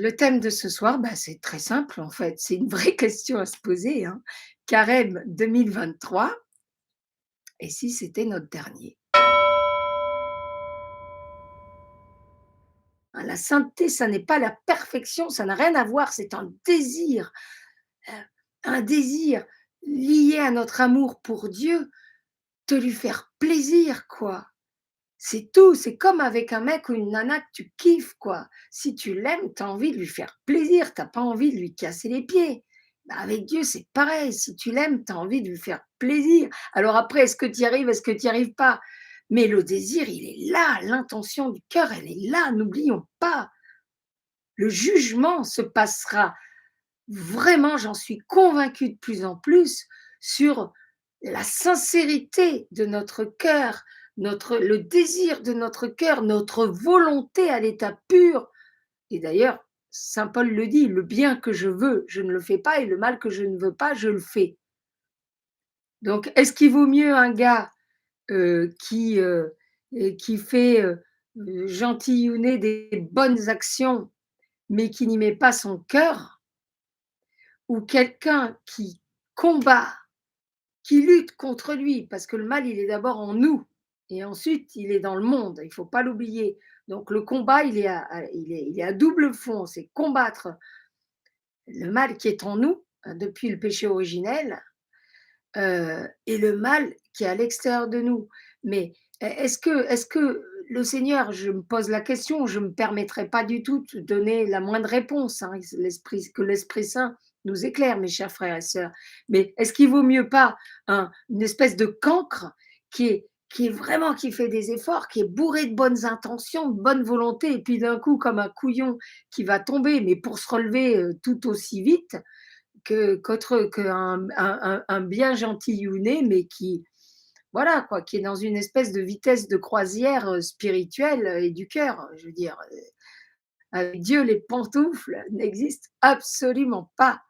Le thème de ce soir, bah, c'est très simple en fait, c'est une vraie question à se poser, hein. Carême 2023, et si c'était notre dernier? Hein, la sainteté, ça n'est pas la perfection, ça n'a rien à voir, c'est heu, un désir lié à notre amour pour Dieu, de lui faire plaisir quoi. C'est tout, c'est comme avec un mec ou une nana que tu kiffes quoi. Si tu l'aimes, tu as envie de lui faire plaisir, tu as pas envie de lui casser les pieds. Bah, avec Dieu, c'est pareil, si tu l'aimes, tu as envie de lui faire plaisir. Alors après, est-ce que tu y arrives, est-ce que tu y arrives pas? Mais le désir, il est là, l'intention du cœur, elle est là, n'oublions pas. Le jugement se passera vraiment, j'en suis convaincue de plus en plus, sur la sincérité de notre cœur, le désir de notre cœur, notre volonté à l'état pur. Et d'ailleurs, saint Paul le dit, le bien que je veux, je ne le fais pas, et le mal que je ne veux pas, je le fais. Donc, est-ce qu'il vaut mieux un gars qui, qui fait gentillonner des bonnes actions, mais qui n'y met pas son cœur, ou quelqu'un qui combat, qui lutte contre lui, parce que le mal, il est d'abord en nous et ensuite il est dans le monde, il ne faut pas l'oublier. Donc le combat, il est à double fond, c'est combattre le mal qui est en nous, hein, depuis le péché originel, et le mal qui est à l'extérieur de nous. Mais est-ce que le Seigneur, je me pose la question, je ne me permettrai pas du tout de donner la moindre réponse, hein, que l'Esprit Saint nous éclaire, mes chers frères et sœurs. Mais est-ce qu'il vaut mieux pas une espèce de cancre qui est vraiment, qui fait des efforts, qui est bourré de bonnes intentions, de bonne volonté, et puis d'un coup, comme un couillon qui va tomber, mais pour se relever tout aussi vite, qu'un bien gentillonné, mais qui, voilà, quoi, qui est dans une espèce de vitesse de croisière spirituelle et du cœur. Je veux dire, avec Dieu, les pantoufles n'existent absolument pas.